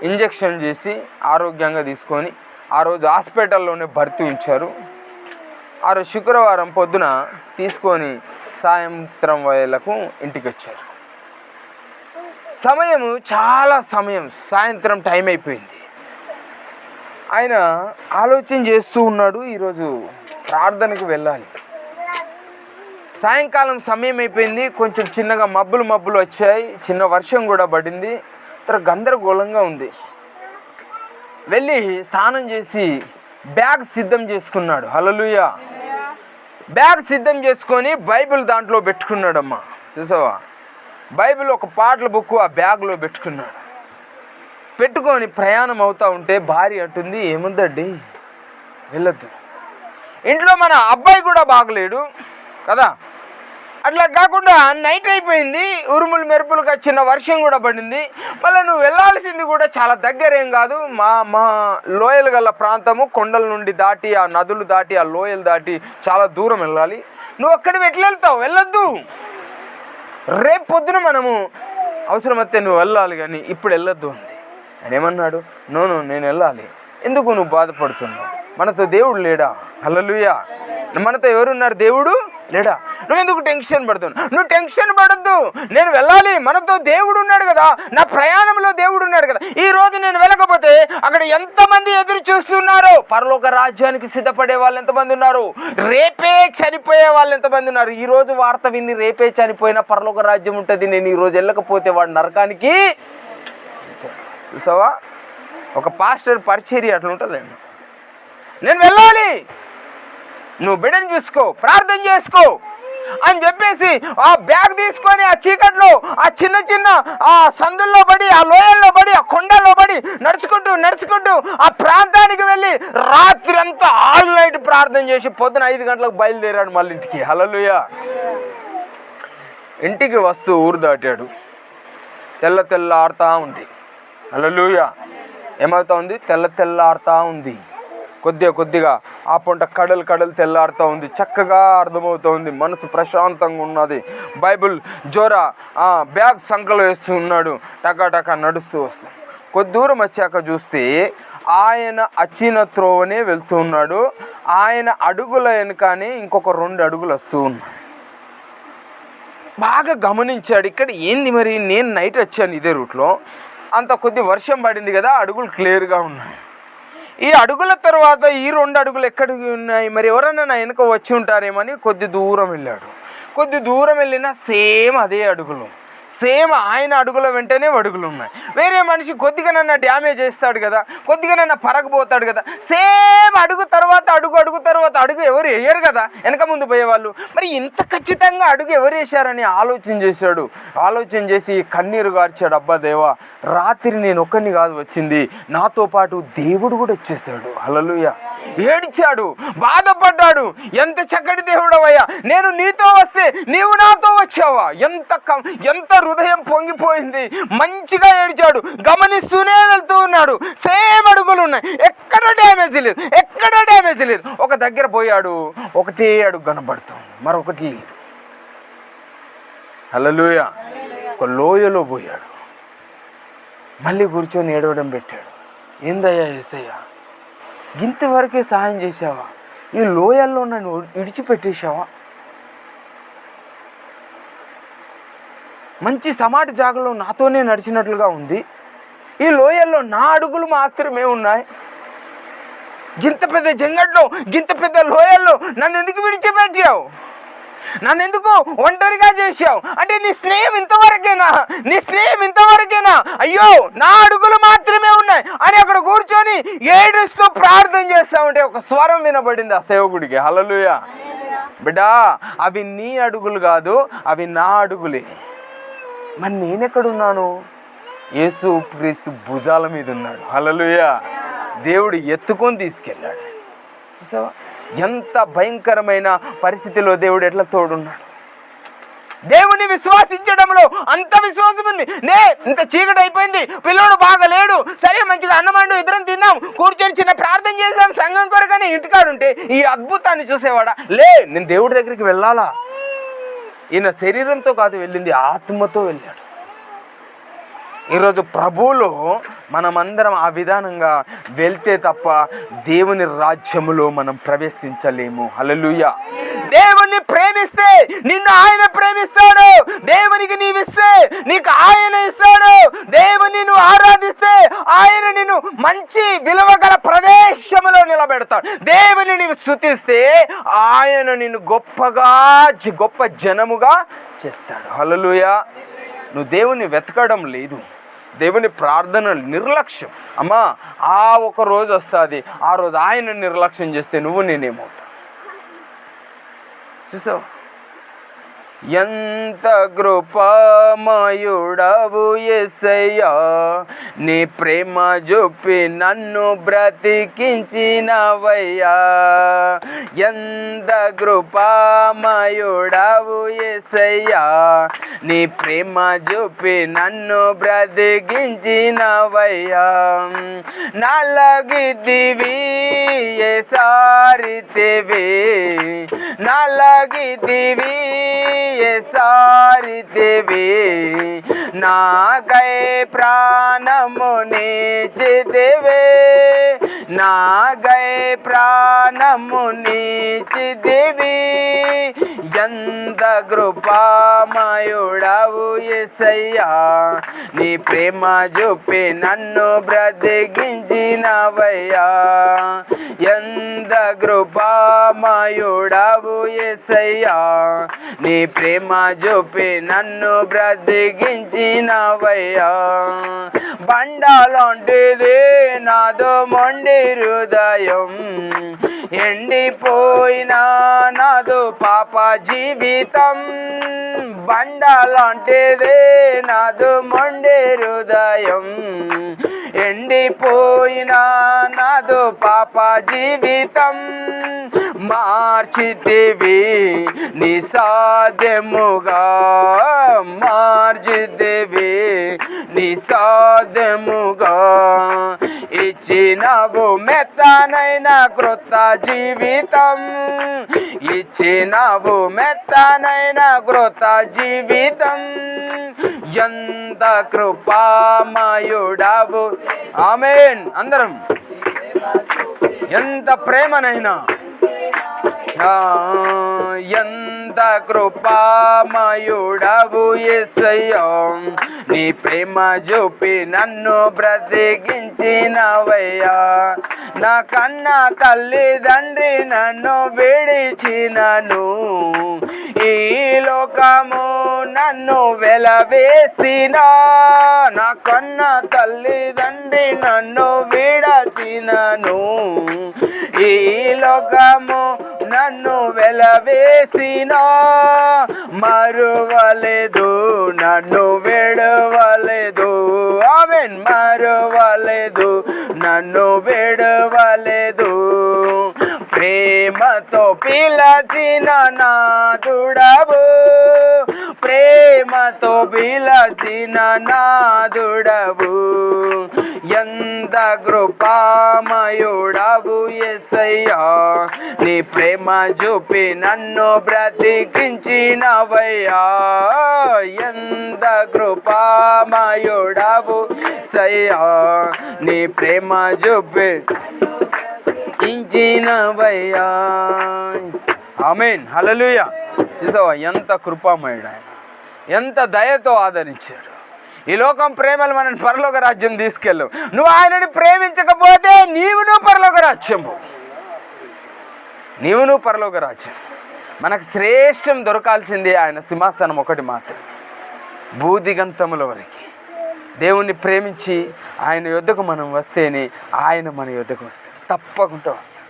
ఇంజెక్షన్ చేసి ఆరోగ్యంగా తీసుకొని ఆ రోజు హాస్పిటల్లోనే భర్తీ ఉంచారు. ఆ రోజు శుక్రవారం పొద్దున తీసుకొని సాయంత్రం వేళకు ఇంటికి వచ్చారు. చాలా సమయం సాయంత్రం టైం అయిపోయింది. ఆయన ఆలోచన చేస్తూ ఉన్నాడు, ఈరోజు ప్రార్థనకు వెళ్ళాలి. సాయంకాలం సమయం అయిపోయింది. కొంచెం చిన్నగా మబ్బులు వచ్చాయి. చిన్న వర్షం కూడా పడింది. గందరగోళంగా ఉంది. వెళ్ళి స్నానం చేసి బ్యాగ్ సిద్ధం చేసుకున్నాడు. హల్లెలూయా. బ్యాగ్ సిద్ధం చేసుకొని బైబిల్ దాంట్లో పెట్టుకున్నాడమ్మా. చూసావా? బైబిల్ ఒక పాటల బుక్ ఆ బ్యాగ్లో పెట్టుకున్నాడు. పెట్టుకొని ప్రయాణం అవుతూ ఉంటే భార్య అంటుంది, ఏముందండి వెళ్ళొద్దు. ఇంట్లో మన అబ్బాయి కూడా బాగలేడు కదా. అట్లా కాకుండా నైట్ అయిపోయింది, ఉరుములు మెరుపులుగా చిన్న వర్షం కూడా పడింది. మళ్ళీ నువ్వు వెళ్ళాల్సింది కూడా చాలా దగ్గరేం కాదు. మా లోయలు గల ప్రాంతము, కొండల నుండి దాటి ఆ నదులు దాటి ఆ లోయలు దాటి చాలా దూరం వెళ్ళాలి. నువ్వు అక్కడికి ఎట్లా వెళ్తావు? వెళ్ళొద్దు. రేపు పొద్దున మనము అవసరమైతే నువ్వు వెళ్ళాలి, కానీ ఇప్పుడు వెళ్ళొద్దు అంది. ఆయన ఏమన్నాడు? నేను వెళ్ళాలి. ఎందుకు నువ్వు బాధపడుతున్నావు? మనతో దేవుడు లేడా? హల్లెలూయా. మనతో ఎవరున్నారు? దేవుడు లేడా? నువ్వు ఎందుకు టెన్షన్ పడుతున్నావు? నువ్వు టెన్షన్ పడద్దు. నేను వెళ్ళాలి, మనతో దేవుడు ఉన్నాడు కదా, నా ప్రయాణంలో దేవుడు ఉన్నాడు కదా. ఈ రోజు నేను వెళ్ళకపోతే అక్కడ ఎంతమంది ఎదురు చూస్తున్నారు? పరలోక రాజ్యానికి సిద్ధపడే వాళ్ళు ఎంతమంది ఉన్నారు? రేపే చనిపోయే వాళ్ళు ఎంతమంది ఉన్నారు? ఈ రోజు వార్త విని రేపే చనిపోయినా పరలోక రాజ్యం ఉంటుంది. నేను ఈరోజు వెళ్ళకపోతే వాడు నరకానికి. చూసావా? ఒక పాస్టర్ పరిచర్య అట్లా ఉంటుందండి. నేను వెళ్ళాలి, నువ్వు బిడ్డను చూసుకో, ప్రార్థన చేసుకో అని చెప్పేసి ఆ బ్యాగ్ తీసుకొని ఆ చీకట్లో ఆ చిన్న ఆ సందుల్లో పడి, ఆ లోయల్లో పడి, ఆ కొండల్లో పడి నడుచుకుంటూ ఆ ప్రాంతానికి వెళ్ళి రాత్రి అంతా ఆల్ నైట్ ప్రార్థన చేసి పొద్దున 5 గంటలకు బయలుదేరాడు మళ్ళీ ఇంటికి. హల్లెలూయా. ఇంటికి వస్తూ ఊరు దాటాడు. తెల్లారుతా ఉంది. హల్లెలూయా. ఏమవుతా ఉంది? తెల్లారుతా ఉంది. కొద్దిగా ఆ పొంట కడలు తెల్లారుతూ ఉంది. చక్కగా అర్థమవుతూ ఉంది. మనసు ప్రశాంతంగా ఉన్నది. బైబిల్ జోరా బ్యాగ్ సంకలో వేస్తూ ఉన్నాడు. టకా నడుస్తూ వస్తాడు. కొద్ది దూరం వచ్చాక చూస్తే ఆయన వచ్చిన త్రోవనే వెళ్తూ ఉన్నాడు. ఆయన అడుగుల వెనుకనే ఇంకొక 2 అడుగులు వస్తూ ఉన్నాయి. బాగా గమనించాడు, ఇక్కడ ఏంది మరి, నేను నైట్ వచ్చాను ఇదే రూట్లో, అంత కొద్ది వర్షం పడింది కదా, అడుగులు క్లియర్గా ఉన్నాయి. ఈ అడుగుల తర్వాత ఈ 2 అడుగులు ఎక్కడికి ఉన్నాయి, మరి ఎవరన్నా నా వెనుక వచ్చి ఉంటారేమని కొద్ది దూరం వెళ్ళాడు. కొద్ది దూరం వెళ్ళినా సేమ్ అదే అడుగులు, సేమ్ ఆయన అడుగుల వెంటనే అడుగులు ఉన్నాయి. వేరే మనిషి కొద్దిగా నన్ను డ్యామేజ్ చేస్తాడు కదా, కొద్దిగా నన్ను పరగబోతాడు కదా, సేమ్ అడుగు తర్వాత అడుగు తర్వాత అడుగు ఎవరు వేయరు కదా వెనక ముందు పోయేవాళ్ళు. మరి ఇంత ఖచ్చితంగా అడుగు ఎవరు వేశారని ఆలోచన చేసి కన్నీరు గార్చాడు. అబ్బా దేవా, రాత్రి నేను ఒక్కరిని కాదు వచ్చింది, నాతో పాటు దేవుడు కూడా వచ్చేసాడు. హల్లెలూయా. ఏడ్చాడు, బాధపడ్డాడు. ఎంత చక్కటి దేవుడవయ్యా, నేను నీతో వస్తే నీవు నాతో వచ్చావా. ఎంత హృదయం పొంగిపోయింది. మంచిగా ఏడ్చాడు, గమనిస్తూనే వెళ్తూ ఉన్నాడు. సేమ్ అడుగులు ఉన్నాయి, ఎక్కడ డ్యామేజ్ లేదు. ఒక దగ్గర పోయాడు, ఒకటే అడుగు కనబడుతుంది, మరొకటి లేదు. హల్లెలూయా. ఒక లోయలో పోయాడు, మళ్ళీ కూర్చొని ఏడవడం పెట్టాడు. ఏందయ్యా యేసయ్యా, ఇంతవరకే సహాయం చేసావా, ఈ లోయల్లో నన్ను విడిచిపెట్టేశావా. మంచి సమాటి జాగలో నాతోనే నడిచినట్లుగా ఉంది, ఈ లోయల్లో నా అడుగులు మాత్రమే ఉన్నాయి. గింత పెద్ద జంగట్లో, గింత పెద్ద లోయల్లో నన్ను ఎందుకు విడిచిపెట్టావు, నన్ను ఎందుకు ఒంటరిగా చేశావు అంటే నీ స్నేహం ఇంతవరకేనా, అయ్యో నా అడుగులు మాత్రమే ఉన్నాయి అని అక్కడ కూర్చొని ఏడుస్తూ ప్రార్థన చేస్తా ఉంటే ఒక స్వరం వినబడింది ఆ సేవకుడికి. హల్లెలూయా. బిడ్డా, అవి నీ అడుగులు కాదు, అవి నా అడుగులే. మరి నేనెక్కడున్నాను? యేసు క్రీస్తు భుజాల మీద ఉన్నాడు. హల్లెలూయా. దేవుడు ఎత్తుకొని తీసుకెళ్ళాడు. చూసావా ఎంత భయంకరమైన పరిస్థితిలో దేవుడు ఎట్లా తోడున్నాడు. దేవుని విశ్వాసించడంలో అంత విశ్వాసం ఉంది. ఇంత చీకటి అయిపోయింది, పిల్లోడు బాగలేడు, సరే మంచిగా అన్నమండు ఇద్దరం తిందాం, కూర్చొని చిన్న ప్రార్థన చేద్దాం సంఘం కొరకని ఇంటికాడుంటే ఈ అద్భుతాన్ని చూసేవాడా? నేను దేవుడి దగ్గరికి వెళ్ళాలా. ఈయన శరీరంతో కాదు వెళ్ళింది, ఆత్మతో వెళ్ళాడు. ఈరోజు ప్రభువులో మనమందరం ఆ విధానంగా వెళ్తే తప్ప దేవుని రాజ్యములో మనం ప్రవేశించలేము. హల్లెలూయా. దేవుని ప్రేమిస్తే నిన్ను ఆయన ప్రేమిస్తాడు. దేవునికి నీవిస్తే నీకు ఆయన ఇస్తాడు. దేవుని నువ్వు ఆరాధిస్తే ఆయన నిన్ను మంచి విలువగల ప్రదేశంలో నిలబెడతాడు. దేవుని నీవు స్తుతిస్తే ఆయన నిన్ను గొప్ప జనముగా చేస్తాడు. హల్లెలూయా. నువ్వు దేవుని వెతకడం లేదు, దేవుని ప్రార్థన నిర్లక్ష్యం. అమ్మా, ఆ ఒక రోజు వస్తుంది, ఆ రోజు ఆయన నిర్లక్ష్యం చేస్తే నేనేమవుతా. చూసావు ఎంత కృపామయుడవు యేసయ్యా, నీ ప్రేమ చూపి నన్ను బ్రతికించినవయ్యా. ఎంత కృపామయుడవు యేసయ్యా, నీ ప్రేమ చూపి నన్ను బ్రతికించినవయ్యా. నలగితివి సారితివి, నలగితివి సారితివి, నాకై ప్రాణము నీచితివి, నాకై ప్రాణము నీచితివి. ఎంత కృపామయుడవు యేసయ్యా, నీ ప్రేమ చూపి నన్ను బ్రతికించినవయ్యా. ఎంత కృపామయుడవు యేసయ్యా, నీ ప్రేమ చూపి నన్ను బ్రతికించినవయ్యా. బండలాంటిది నాదో మొండి హృదయం, ఎండిపోయినా నాదో పాప జీవితం. బండలాంటిది నాదో మొండి హృదయం, ఎండిపోయినా నాదో పాప జీవితం. మార్చితివి నిసాధ్యముగా, మార్చితివి నిసాధ్యముగా. ఇచ్చినవు మెత్తనైన క్రొత్త జీవితం, ఇచ్చినవు మెత్తనైన క్రొత్త జీవితం. ఎంత కృపామయుడవు. ఆమేన్. అందరం ఎంత ప్రేమనైనా ఎంత కృపామయుడవు యేసయ్యా, నీ ప్రేమ చూపి నన్ను బ్రతికించినవయ్యా. నా కన్న తల్లిదండ్రి నన్ను విడిచినను, ఈ లోకము నన్ను వెలవేసిన. నా కన్న తల్లిదండ్రి నన్ను విడచినను, ఈ లోకము నన్ను వెలవేసిన. మరువలేదు నన్ను విడవలేదు, ఆమేన్. మరువలేదు నన్ను విడవలేదు, ప్రేమతో పిలచిన నాదుడవు, ప్రేమతో పిలచిన నాదుడవు. ఎంత కృపామయుడవు యేసయ్యా, నీ ప్రేమ చూపి నన్ను బ్రతికించినవయ్యా. ఎంత కృపామయుడవు యేసయ్యా, నీ ప్రేమ చూపి ఇంచినవయ్యా. ఆమేన్, హల్లెలూయా. చూసావా ఎంత కృపామయుడు ఆయన, ఎంత దయతో ఆదరించాడు. ఈ లోకం ప్రేమలు మనని పరలోక రాజ్యం తీసుకెళ్ళు. నువ్వు ఆయనని ప్రేమించకపోతే నీవును పరలోక రాజ్యము, నీవును పరలోక రాజ్యం. మనకు శ్రేష్టం దొరకాల్సింది ఆయన సింహాసనం ఒకటి మాత్రమే. భూదిగంతముల వరకు దేవుణ్ణి ప్రేమించి ఆయన యొద్దకు మనం వస్తేనే ఆయన మన యొద్దకు వస్తాడు, తప్పకుండా వస్తాడు.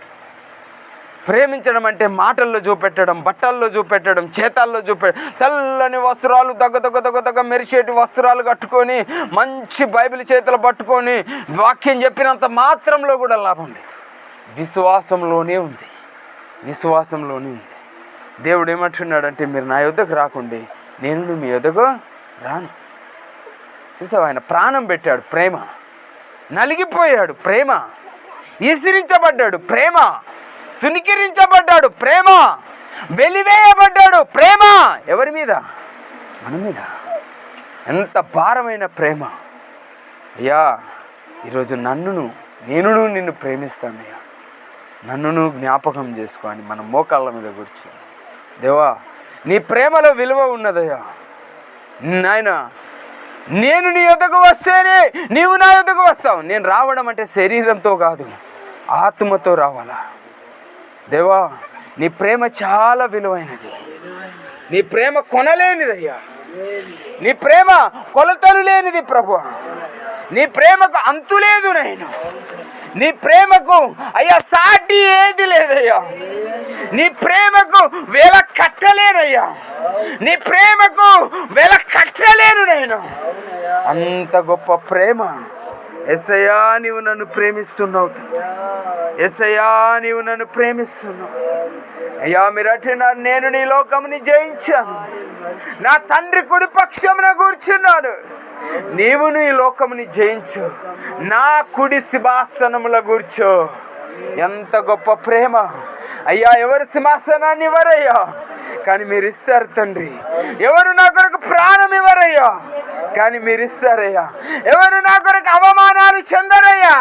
ప్రేమించడం అంటే మాటల్లో చూపెట్టడం, బట్టల్లో చూపెట్టడం, చేతాల్లో తెల్లని వస్త్రాలు దగ్గ మెరిసేటి వస్త్రాలు కట్టుకొని మంచి బైబిల్ చేతులు పట్టుకొని వాక్యం చెప్పినంత మాత్రంలో కూడా లాభం లేదు. విశ్వాసంలోనే ఉంది, విశ్వాసంలోనే ఉంది. దేవుడు ఏమంటున్నాడంటే, మీరు నా యొద్దకు రాకుండి నేను మీ యొద్దకు రాను. చూసావు, ఆయన ప్రాణం పెట్టాడు ప్రేమ, నలిగిపోయాడు ప్రేమ, ఈసిరించబడ్డాడు ప్రేమ, తునికిరించబడ్డాడు ప్రేమ, వెలివేయబడ్డాడు ప్రేమ. ఎవరి మీద? మన మీద. ఎంత భారమైన ప్రేమ అయ్యా. ఈరోజు నేను నిన్ను ప్రేమిస్తానయ్యా, నన్ను జ్ఞాపకం చేసుకో అని మన మోకాళ్ళ మీద కూర్చొని, దేవా నీ ప్రేమలో విలువ ఉన్నదయ్యా నాయన. నేను నీ యొద్దకు వస్తేనే నీవు నా యొద్దకు వస్తావు. నేను రావడం అంటే శరీరంతో కాదు, ఆత్మతో రావాలా. దేవా నీ ప్రేమ చాలా విలువైనది, నీ ప్రేమ కొనలేనిదయ్యా, నీ ప్రేమ కొలతలు లేనిది ప్రభువా. నీ ప్రేమకు అంతు లేదు నేను, నీ ప్రేమకు అయ్యా సాటి ఏది లేదయ్యా. నీ ప్రేమకు వేల కట్టలేనయ్యా, నీ ప్రేమకు వేల కట్టలేను నేను. అంత గొప్ప ప్రేమ. యేసయ్యా నీవు నన్ను ప్రేమిస్తున్నావు, యేసయ్యా నీవు నన్ను ప్రేమిస్తున్నావు అయ్యా. మీరు అంటున్నారు, నేను నీ లోకముని జయించాను, నా తండ్రి కుడి పక్షమున కూర్చున్నాను. నీవు నీ లోకముని జయించు, నా కుడి సింహాసనముల కూర్చో. ఎంత గొప్ప ప్రేమ అయ్యా. ఎవరు సింహాసనాన్ని ఇవ్వరయ్యా, కానీ మీరు ఇస్తారు తండ్రి. ఎవరు నా కొరకు ప్రాణం ఇవ్వరయ్యా, కానీ మీరు ఇస్తారయ్యా. ఎవరు నా కొరకు అవమానాలు చెందరయ్యా,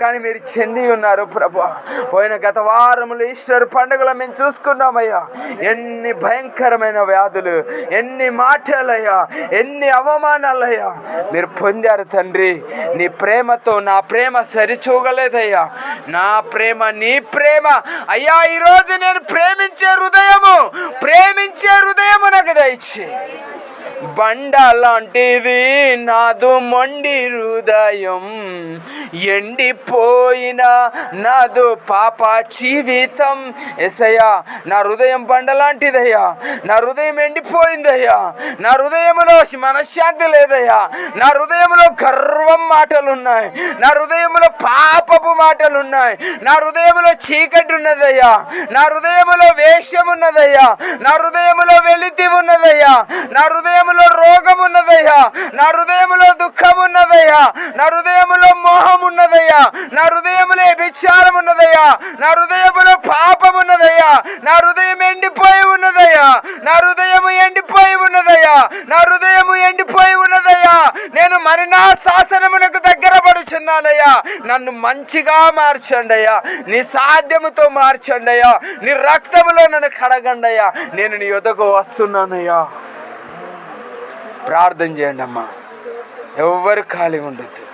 కానీ మీరు చెంది ఉన్నారు ప్రభా. పోయిన గత వారములు ఈస్టర్ పండుగలు మేము చూసుకున్నామయ్యా. ఎన్ని భయంకరమైన వ్యాధులు, ఎన్ని మాటలయ్యా, ఎన్ని అవమానాలయ్యా మీరు పొందారు తండ్రి. నీ ప్రేమతో నా ప్రేమ సరిచూగలేదయ్యా. నా ప్రేమ నీ ప్రేమ అయ్యా. ఈరోజు నేను ప్రేమించే హృదయము నాకు దయచే. బండ లాంటిది నాదు మొండి హృదయం, ఎండిపోయిన నాదు పాప జీవితం. యేసయ్యా నా హృదయం బండ లాంటిదయ్యా, నా హృదయం ఎండిపోయిందయ్యా. నా హృదయంలో మనశ్శాంతి లేదయ్యా. నా హృదయంలో గర్వం మాటలున్నాయి, నా హృదయంలో పాపపు మాటలున్నాయి, నా హృదయంలో చీకటి ఉన్నదయ్యా, నా హృదయంలో వేషం ఉన్నదయ్యా, నా హృదయంలో వెలితి ఉన్నదయ్యా, నా హృదయంలో రోగం ఉన్నదయ్యా, నా హృదయంలో దుఃఖం ఉన్నదయ్యా, నా హృదయంలో మోహం ఉన్నదయ్యా, నా హృదయంలో విచారం ఉన్నదయ్యా, నా హృదయంలో పాపం ఉన్నదయ్యా, నా హృదయం ఎండిపోయి ఉన్నదయ్యా, నా హృదయం ఎండిపోయి ఉన్నదయ్యా, నా హృదయం ఎండిపోయి ఉన్నదయ్యా. నేను మరణ శాసనమునకు దగ్గర పడుచున్నాను. ఉన్నానయ్యా, నన్ను మంచిగా మార్చండి అయ్యా, నీ సాధ్యముతో మార్చండి అయ్యా, నీ రక్తములో నన్ను కడగండి అయ్యా, నేను నీ యొద్దకు వస్తున్నానయ్యా. ప్రార్థన చేయండి అమ్మా, ఎవ్వరు ఖాళీ ఉండొద్దు.